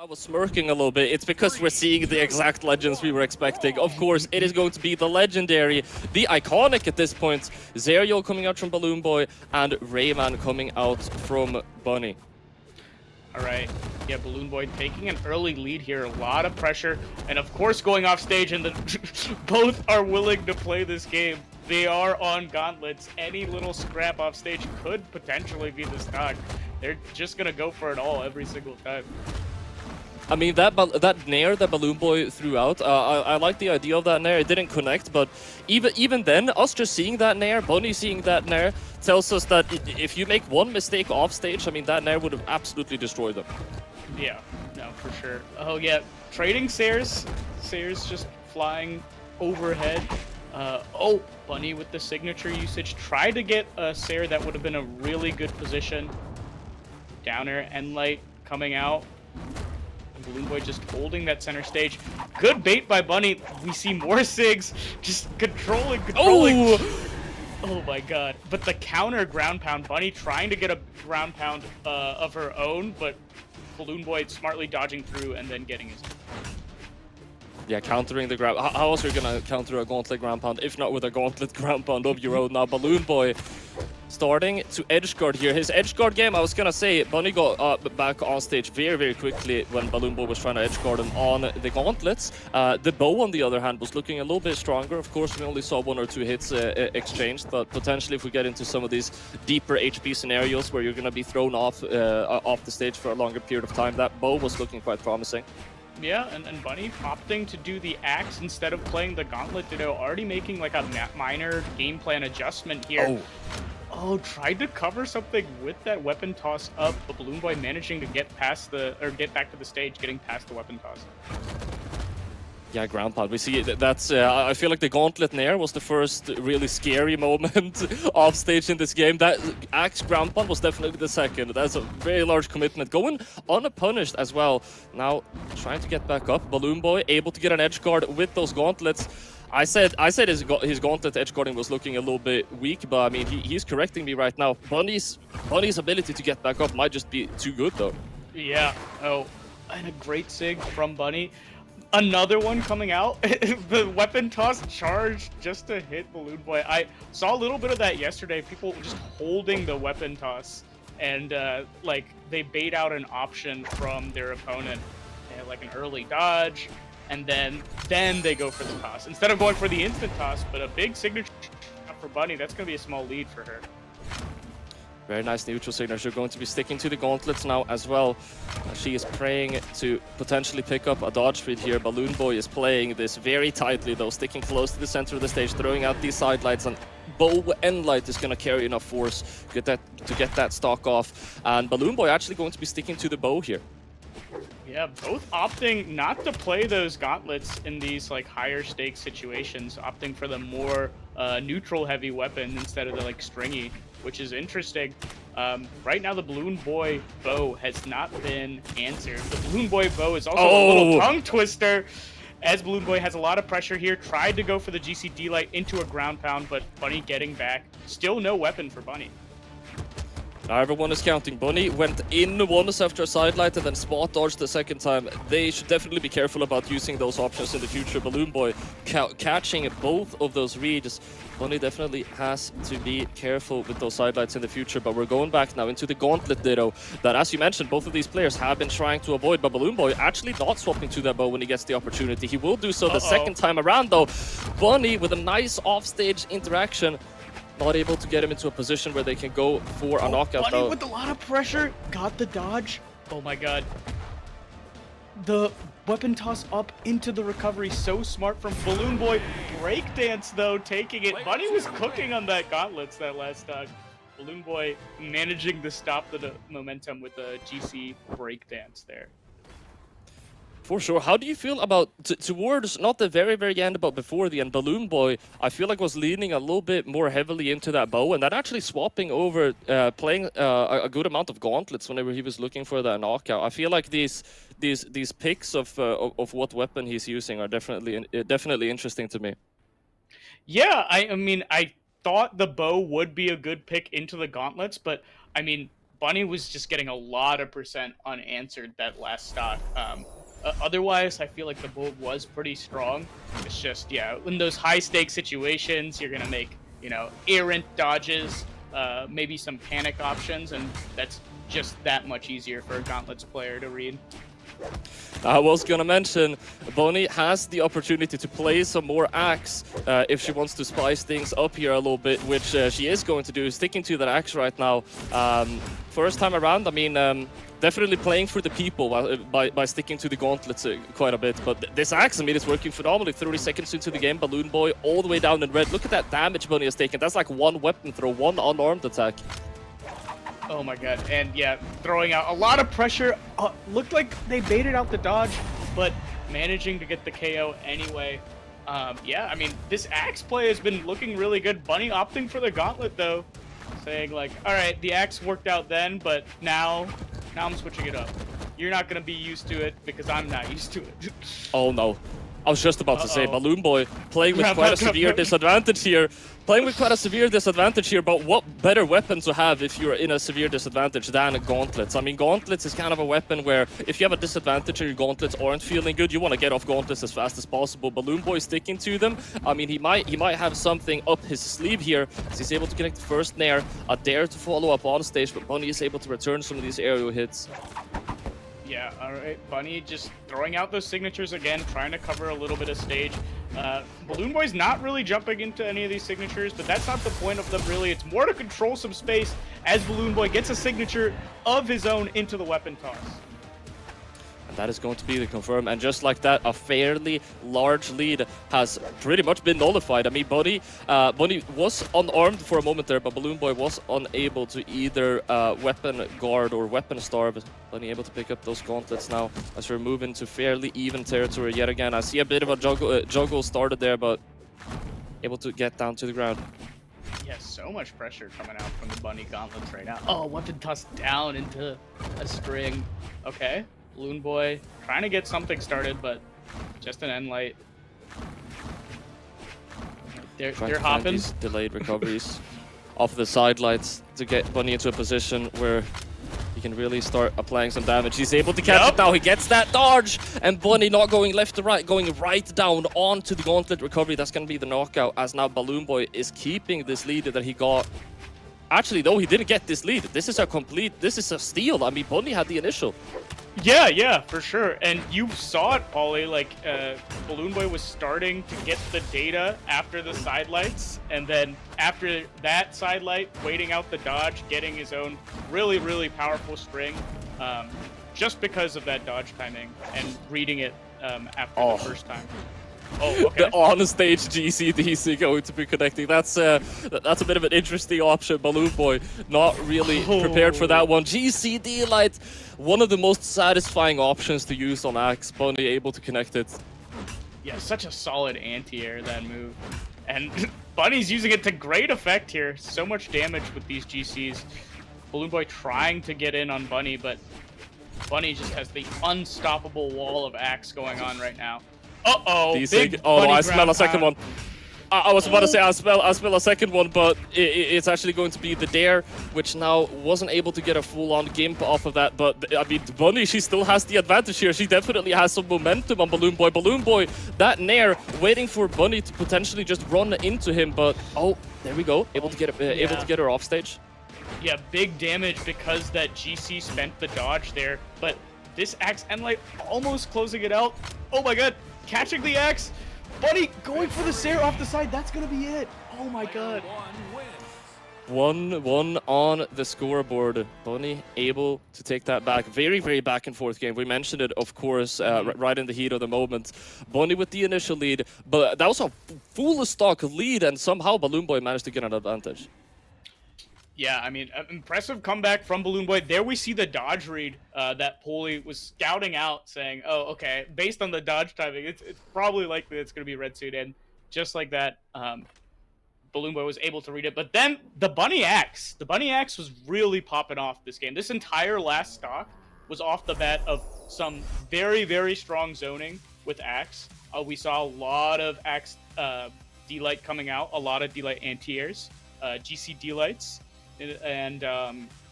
I was smirking a little bit, it's because we're seeing the exact legends we were expecting. Of course, it is going to be the legendary, the iconic at this point, Zerial coming out from BalloonBoy, and Rayman coming out from Bunny. All right, yeah, BalloonBoy taking an early lead here, a lot of pressure, and of course going off stage, and both are willing to play this game. They are on gauntlets. Any little scrap off stage could potentially be the stock. They're just gonna go for it all every single time. I mean, that nair that BalloonBoy threw out, I like the idea of that nair. It didn't connect, but even then, us just seeing that nair, Bunny seeing that nair, tells us that if you make one mistake off stage, I mean, that nair would have absolutely destroyed them. Yeah, no, for sure. Oh yeah, trading Sayers just flying overhead. Oh, Bunny with the signature usage. Tried to get a Sayer that would have been a really good position. Downer, Endlight coming out. BalloonBoy just holding that center stage. Good bait by Bunny. We see more Sigs just controlling. Oh my god. But the counter ground pound. Bunny trying to get a ground pound of her own, but BalloonBoy smartly dodging through and then getting his. Yeah, countering the ground. How else are you gonna counter a gauntlet ground pound if not with a gauntlet ground pound of your own? Now BalloonBoy starting to edge guard here. His edge guard game, I was gonna say, Bunny got back on stage very quickly when BalloonBoy was trying to edge guard him on the gauntlets. The bow, on the other hand, was looking a little bit stronger. Of course, we only saw 1 or 2 hits exchanged, but potentially if we get into some of these deeper HP scenarios where you're gonna be thrown off the stage for a longer period of time, that bow was looking quite promising. Yeah, and Bunny opting to do the axe instead of playing the gauntlet ditto, already making like a minor game plan adjustment here. Oh, tried to cover something with that weapon toss up, but BalloonBoy managing to get past get back to the stage, getting past the weapon toss. Yeah, ground pound. We see that's. I feel like the gauntlet nair was the first really scary moment off stage in this game. That axe ground pound was definitely the second. That's a very large commitment. Going unpunished as well. Now trying to get back up. BalloonBoy able to get an edge guard with those gauntlets. I said his gauntlet edge guarding was looking a little bit weak, but I mean he's correcting me right now. Bunny's ability to get back up might just be too good though. Yeah. Oh, and a great sig from Bunny. Another one coming out. The weapon toss charge just to hit BalloonBoy. I saw a little bit of that yesterday. People just holding the weapon toss and like they bait out an option from their opponent, like an early dodge, and then they go for the toss instead of going for the instant toss. But a big signature for Bunny. That's gonna be a small lead for her. Very nice neutral signature. Going to be sticking to the gauntlets now as well. She is praying to potentially pick up a dodge read here. BalloonBoy is playing this very tightly though, sticking close to the center of the stage, throwing out these sidelights, and bow Endlight is going to carry enough force to get that stock off. And BalloonBoy actually going to be sticking to the bow here. Yeah, both opting not to play those gauntlets in these like higher stakes situations, opting for the more neutral heavy weapon instead of the like stringy, which is interesting. Right now the BalloonBoy bow has not been answered. The BalloonBoy bow is also a little tongue twister, as BalloonBoy has a lot of pressure here. Tried to go for the GCD light into a ground pound, but Bunny getting back. Still no weapon for Bunny. Now everyone is counting. Bunny went in once after a sidelight and then spot dodged the second time. They should definitely be careful about using those options in the future. BalloonBoy catching both of those reads. Bunny definitely has to be careful with those sidelights in the future, but we're going back now into the gauntlet ditto that, as you mentioned, both of these players have been trying to avoid, but BalloonBoy actually not swapping to that bow when he gets the opportunity. He will do so the second time around though. Bunny with a nice offstage interaction. Not able to get him into a position where they can go for a knockout. Bunny with a lot of pressure, got the dodge. Oh my god. The weapon toss up into the recovery, so smart from BalloonBoy. Breakdance though, taking it. Bunny was cooking on that gauntlets that last stock. BalloonBoy managing to stop the momentum with the GC breakdance there. For sure. How do you feel about towards not the very end, but before the end? BalloonBoy, I feel like was leaning a little bit more heavily into that bow, and then actually swapping over, playing a good amount of gauntlets whenever he was looking for that knockout. I feel like these picks of what weapon he's using are definitely interesting to me. Yeah, I mean, I thought the bow would be a good pick into the gauntlets, but I mean, Bunny was just getting a lot of percent unanswered that last stock. Otherwise, I feel like the build was pretty strong. It's just, yeah, in those high-stakes situations, you're going to make, you know, errant dodges, maybe some panic options, and that's just that much easier for a Gauntlets player to read. I was gonna mention, Bonnie has the opportunity to play some more Axe if she wants to spice things up here a little bit, which she is going to do, sticking to that Axe right now. First time around, I mean, definitely playing for the people by sticking to the gauntlets quite a bit. But this Axe, I mean, is working phenomenally. 30 seconds into the game, BalloonBoy all the way down in red. Look at that damage Bonnie has taken. That's like one weapon throw, one unarmed attack. Oh my god, and yeah, throwing out a lot of pressure. Looked like they baited out the dodge, but managing to get the KO anyway. Yeah, I mean, this Axe play has been looking really good. Bunny opting for the Gauntlet, though. Saying, like, alright, the Axe worked out then, but now I'm switching it up. You're not going to be used to it, because I'm not used to it. Oh no. I was just about to say, BalloonBoy playing with quite a severe disadvantage here. But what better weapon to have if you're in a severe disadvantage than gauntlets? I mean, gauntlets is kind of a weapon where if you have a disadvantage and your gauntlets aren't feeling good, you want to get off gauntlets as fast as possible. BalloonBoy sticking to them. I mean, he might have something up his sleeve here, as he's able to connect the first nair, a dare to follow up on stage, but Bunny is able to return some of these aerial hits. Yeah, alright, Bunny just throwing out those signatures again, trying to cover a little bit of stage. BalloonBoy's not really jumping into any of these signatures, but that's not the point of them really. It's more to control some space as BalloonBoy gets a signature of his own into the weapon toss. And that is going to be the confirm, and just like that, a fairly large lead has pretty much been nullified. I mean, Bunny was unarmed for a moment there, but BalloonBoy was unable to either weapon guard or weapon starve. Bunny able to pick up those gauntlets now as we're moving to fairly even territory yet again. I see a bit of a juggle started there, but able to get down to the ground. Yeah, so much pressure coming out from the Bunny gauntlets right now. Oh, weapon toss down into a string. Okay. BalloonBoy trying to get something started, but just an end light. They're hopping. These delayed recoveries off the side lights to get Bunny into a position where he can really start applying some damage. He's able to catch it now. He gets that dodge, and Bunny not going left to right, going right down onto the gauntlet recovery. That's going to be the knockout, as now BalloonBoy is keeping this lead that he got. Actually, though, he didn't get this lead. This is a steal. I mean, Bunny had the initial. Yeah, for sure. And you saw it, Paulie, like, BalloonBoy was starting to get the data after the sidelights, and then after that sidelight, waiting out the dodge, getting his own really, really powerful string, just because of that dodge timing and reading it after the first time. Oh, okay. The on-stage GC-DC going to be connecting. That's a bit of an interesting option. BalloonBoy not really prepared for that one. GCD Light, one of the most satisfying options to use on Axe. Bunny able to connect it. Yeah, such a solid anti-air, that move. And Bunny's using it to great effect here. So much damage with these GCs. BalloonBoy trying to get in on Bunny, but Bunny just has the unstoppable wall of Axe going on right now. Uh-oh, big oh, no, I smell a ground second pound. one. I was about to say I smell a second one, but it's actually going to be the dare, which now wasn't able to get a full-on gimp off of that. But I mean, Bunny, she still has the advantage here. She definitely has some momentum on BalloonBoy. BalloonBoy, that nair, waiting for Bunny to potentially just run into him. But oh, there we go, able to get her off stage. Yeah, big damage because that GC spent the dodge there. But this Axe Endlight almost closing it out. Oh my god, catching the Axe. Bunny going for the Sair off the side. That's going to be it. Oh my god. 1-1 on the scoreboard. Bunny able to take that back. Very, very back and forth game. We mentioned it, of course, right in the heat of the moment. Bunny with the initial lead, but that was a full stock lead, and somehow BalloonBoy managed to get an advantage. Yeah, I mean, impressive comeback from BalloonBoy. There we see the dodge read that Paulie was scouting out, saying, oh, okay, based on the dodge timing, it's probably likely it's going to be red suit. And just like that, BalloonBoy was able to read it. But then the Bunny Axe was really popping off this game. This entire last stock was off the bat of some very, very strong zoning with Axe. We saw a lot of Axe D-Light coming out, a lot of D-Light anti-airs, GC D-Lights. And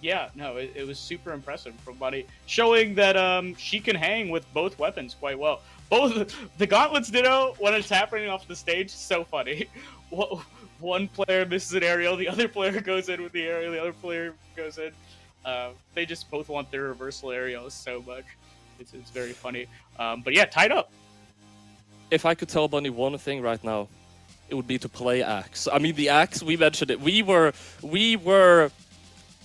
yeah, no, it was super impressive from Bunny, showing that she can hang with both weapons quite well. Both the gauntlets ditto when it's happening off the stage, so funny. One player misses an aerial, the other player goes in with the aerial, the other player goes in. They just both want their reversal aerials so much. It's very funny. But yeah, tied up. If I could tell Bunny one thing right now, it would be to play Axe. I mean, the Axe, we mentioned it. We were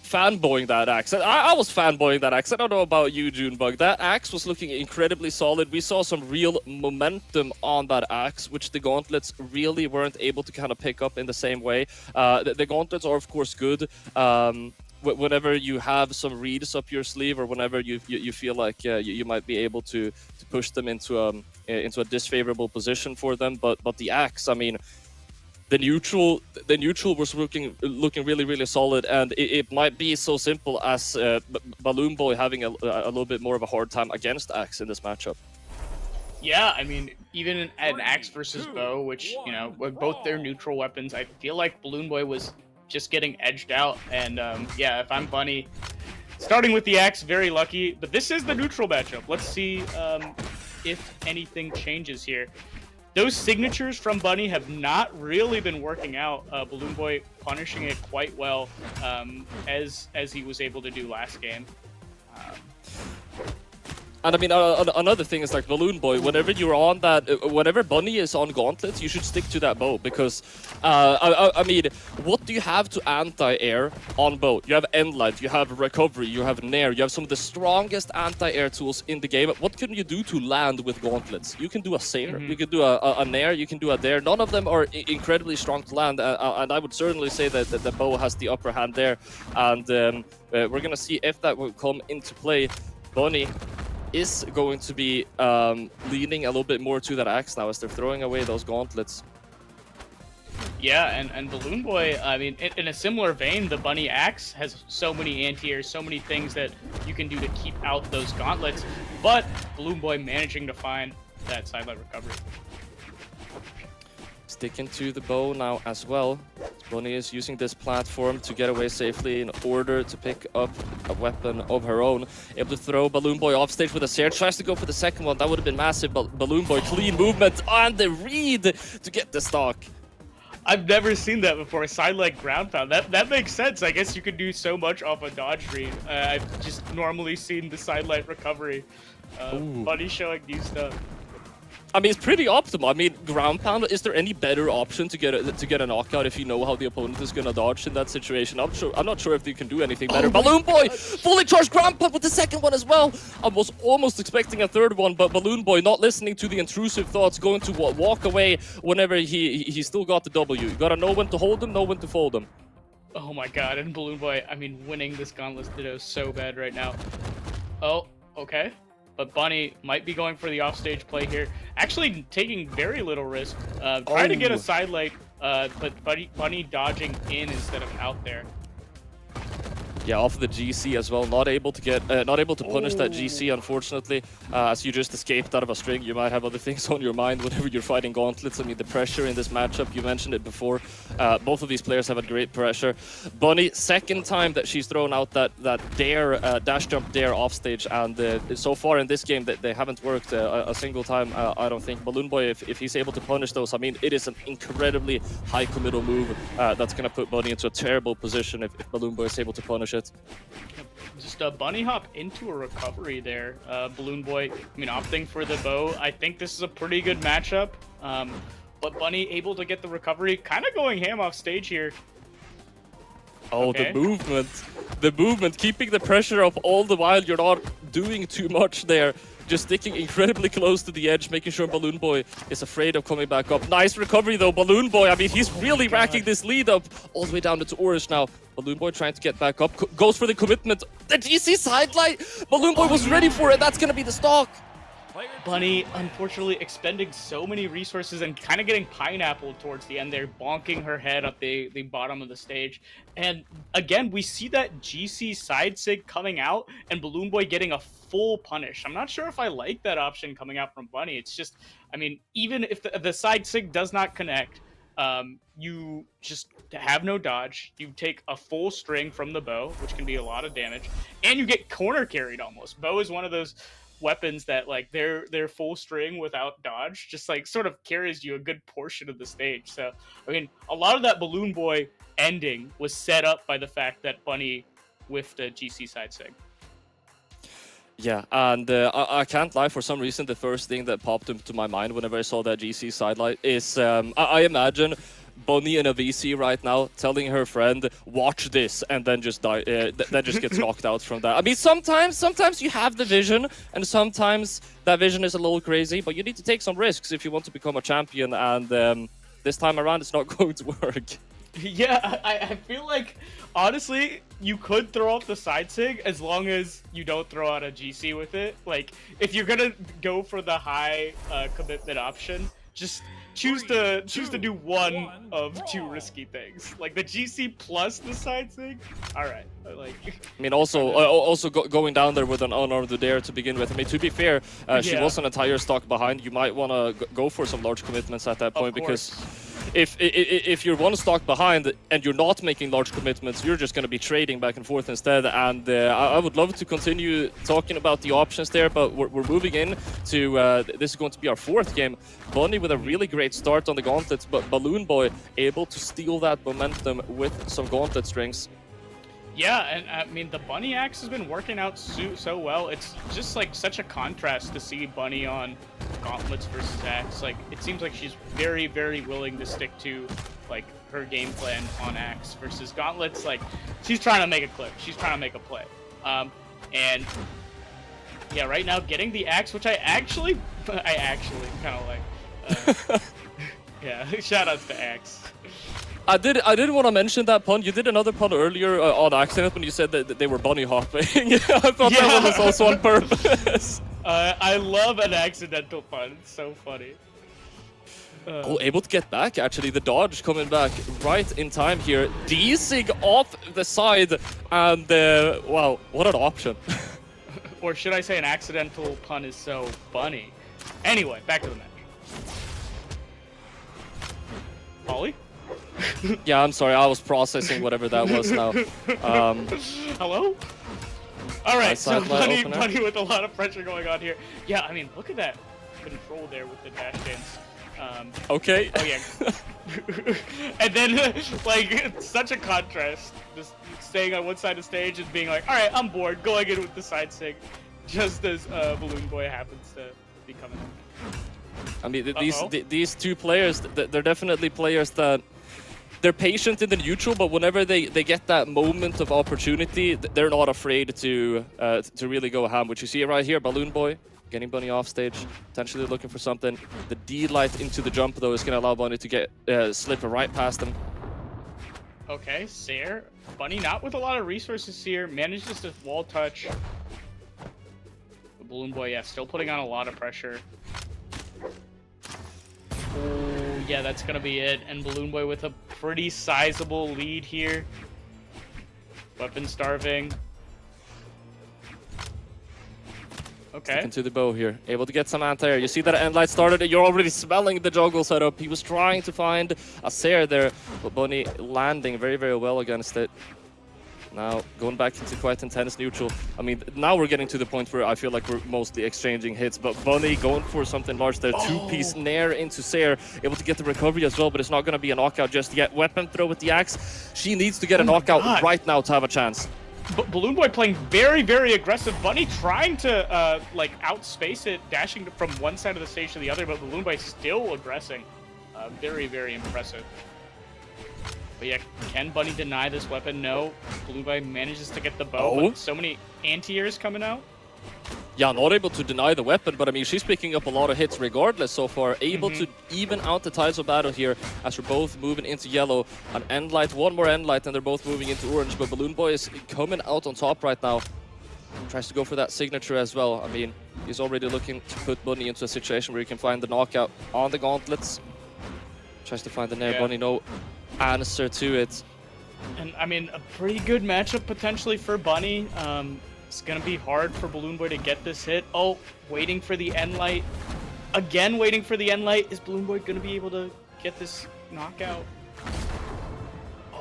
fanboying that Axe. I was fanboying that Axe. I don't know about you, Junebug. That Axe was looking incredibly solid. We saw some real momentum on that Axe, which the Gauntlets really weren't able to kind of pick up in the same way. The Gauntlets are, of course, good. Whenever you have some reads up your sleeve, or whenever you feel like you might be able to push them into a disfavorable position for them, but the Axe, I mean, the neutral was looking really solid, and it might be so simple as BalloonBoy having a little bit more of a hard time against Axe in this matchup. Yeah, I mean, even an Axe versus Bow, which, you know, with both their neutral weapons, I feel like BalloonBoy was just getting edged out. And yeah, if I'm Bunny, starting with the Axe, very lucky. But this is the neutral matchup. Let's see if anything changes here. Those signatures from Bunny have not really been working out. BalloonBoy punishing it quite well, as he was able to do last game. And I mean, another thing is like BalloonBoy, whenever you're on that, whenever Bunny is on Gauntlets, you should stick to that bow, because, I mean, what do you have to anti-air on bow? You have Endlight, you have Recovery, you have Nair, you have some of the strongest anti-air tools in the game. What can you do to land with Gauntlets? You can do a Sair, you can do a Nair, you can do a Dare. None of them are incredibly strong to land, and I would certainly say that the bow has the upper hand there. And we're going to see if that will come into play. Bunny is going to be leaning a little bit more to that Axe now as they're throwing away those Gauntlets. Yeah, and BalloonBoy, I mean, in a similar vein, the Bunny Axe has so many anti-airs, so many things that you can do to keep out those Gauntlets, but BalloonBoy managing to find that sidelight recovery. Sticking to the bow now as well. Bunny is using this platform to get away safely in order to pick up a weapon of her own. Able to throw BalloonBoy off stage with a Sair. Tries to go for the second one. That would have been massive, but BalloonBoy clean movement on the read to get the stock. I've never seen that before. Sidelight ground pound. That makes sense. I guess you could do so much off a dodge read. I've just normally seen the sidelight recovery. Bunny showing new stuff. I mean, it's pretty optimal. I mean, ground pound, is there any better option to get a knockout if you know how the opponent is going to dodge in that situation? I'm not sure if you can do anything better. BalloonBoy, fully charged ground pound with the second one as well. I was almost expecting a third one, but BalloonBoy not listening to the intrusive thoughts, going to walk away whenever he still got the W. You gotta know when to hold him, know when to fold him. Oh my god, and BalloonBoy, I mean, winning this Gauntlet Ditto so bad right now. Oh, okay. But Bunny might be going for the offstage play here. Actually taking very little risk. Trying to get a sidelight, but Bunny dodging in instead of out there. Yeah, off of the GC as well. Not able to punish that GC, unfortunately. As you just escaped out of a string, you might have other things on your mind whenever you're fighting Gauntlets. I mean, the pressure in this matchup, you mentioned it before. Both of these players have had great pressure. Bunny, second time that she's thrown out that dare, dash jump dare off stage, and so far in this game, they haven't worked a single time, I don't think. BalloonBoy, if he's able to punish those, I mean, it is an incredibly high committal move that's going to put Bunny into a terrible position if BalloonBoy is able to punish it. Just a bunny hop into a recovery there. BalloonBoy, I mean, opting for the bow. I think this is a pretty good matchup. But Bunny able to get the recovery, kind of going ham off stage here. Oh, okay. The movement, keeping the pressure up all the while. You're not doing too much there. Just sticking incredibly close to the edge, making sure BalloonBoy is afraid of coming back up. Nice recovery though, BalloonBoy. I mean, he's really racking this lead up all the way down to Orange now. BalloonBoy trying to get back up, goes for the commitment. The GC sidelight! BalloonBoy was ready for it, that's gonna be the stock. Bunny, unfortunately, expending so many resources and kind of getting pineappled towards the end there, bonking her head at the bottom of the stage. And again, we see that GC side sig coming out and BalloonBoy getting a full punish. I'm not sure if I like that option coming out from Bunny. It's just, I mean, even if the side sig does not connect, you just have no dodge. You take a full string from the bow, which can be a lot of damage, and you get corner carried almost. Bow is one of those weapons that like their full string without dodge just like sort of carries you a good portion of the stage. So I mean, a lot of that BalloonBoy ending was set up by the fact that Bunny whiffed a GC side sig. Yeah, and I can't lie, for some reason, the first thing that popped into my mind whenever I saw that GC sidelight is I imagine Bunny in a VC right now telling her friend, watch this, and then just die, then just gets knocked out from that. I mean, sometimes you have the vision, and sometimes that vision is a little crazy, but you need to take some risks if you want to become a champion, and this time around it's not going to work. Yeah, I feel like, honestly, you could throw out the side sig as long as you don't throw out a GC with it. Like, if you're gonna go for the high commitment option, just choose to do one of two risky things. Like the GC plus the side sig. All right, like. I mean, also going down there with an unarmed dare to begin with. I mean, to be fair, she was an entire stock behind. You might want to go for some large commitments at that point, because if you're one stock behind and you're not making large commitments, you're just going to be trading back and forth instead. And I would love to continue talking about the options there, but we're moving in to this is going to be our fourth game. Bunny with a really great start on the gauntlets, but BalloonBoy able to steal that momentum with some gauntlet strings. Yeah, and I mean, the Bunny axe has been working out so well. It's just like such a contrast to see Bunny on gauntlets versus axe. Like, it seems like she's very, very willing to stick to like her game plan on axe versus gauntlets. Like, she's trying to make a clip. She's trying to make a play. And yeah, right now getting the axe, which I actually kind of like. Yeah, shout outs to axe. I did want to mention that pun. You did another pun earlier on accident when you said that they were bunny hopping. I thought that one was also on purpose. I love an accidental pun. It's so funny. Able to get back, actually. The dodge coming back right in time here. D-Sig off the side, and wow, what an option. Or should I say an accidental pun is so bunny. Anyway, back to the match. Ollie? Yeah, I'm sorry, I was processing whatever that was now. Hello? Alright, so Bunny with a lot of pressure going on here. Yeah, I mean, look at that control there with the dash dance. Okay. Oh, yeah. And then, like, it's such a contrast. Just staying on one side of the stage and being like, alright, I'm bored, going in with the side sig. Just as BalloonBoy happens to be coming in. I mean, these two players, they're definitely players that they're patient in the neutral, but whenever they get that moment of opportunity, they're not afraid to really go ham. Which you see right here, BalloonBoy getting Bunny off stage, potentially looking for something. The D-light into the jump though is going to allow Bunny to get slip right past him. Okay, Sair. Bunny not with a lot of resources here, manages to wall touch. The BalloonBoy, yeah, still putting on a lot of pressure. Oh, yeah, that's gonna be it. And BalloonBoy with a pretty sizable lead here. Weapon starving. Okay. Sticking to the bow here, able to get some anti-air. You see that end light started, you're already smelling the juggle setup. He was trying to find a Sair there, but Bunny landing very, very well against it. Now, going back into quite intense neutral. I mean, now we're getting to the point where I feel like we're mostly exchanging hits, but Bunny going for something large there. Two-piece nair into Sair, able to get the recovery as well, but it's not going to be a knockout just yet. Weapon throw with the axe. She needs to get a knockout right now to have a chance. BalloonBoy playing very, very aggressive. Bunny trying to, like, outspace it, dashing from one side of the stage to the other, but BalloonBoy still aggressing. Very, very impressive. But yeah, can Bunny deny this weapon? No. BalloonBoy manages to get the bow, but so many anti-airs coming out. Yeah, not able to deny the weapon, but I mean, she's picking up a lot of hits regardless so far. Able to even out the tides of battle here as we're both moving into yellow. An end light, one more end light, and they're both moving into orange, but BalloonBoy is coming out on top right now. Tries to go for that signature as well. I mean, he's already looking to put Bunny into a situation where he can find the knockout on the gauntlets. Tries to find the nair. Bunny, no answer to it. And I mean, a pretty good matchup potentially for Bunny. It's gonna be hard for BalloonBoy to get this hit. Oh, waiting for the end light. Again, waiting for the end light. Is BalloonBoy gonna be able to get this knockout.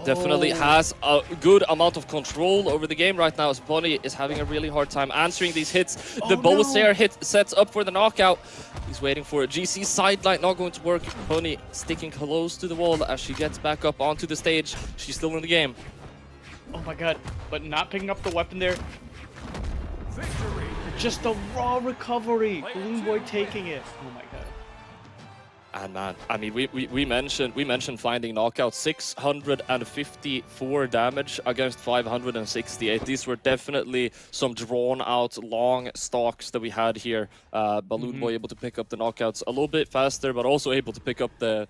Definitely has a good amount of control over the game right now, as Bunny is having a really hard time answering these hits. The Bowser hit sets up for the knockout. He's waiting for a GC sideline, not going to work. Bunny sticking close to the wall as she gets back up onto the stage. She's still in the game. Oh my god, but not picking up the weapon there. Just a raw recovery. BalloonBoy taking it. Oh my god. And man, I mean, we mentioned finding knockout 654 damage against 568. These were definitely some drawn out long stocks that we had here. BalloonBoy able to pick up the knockouts a little bit faster, but also able to pick up the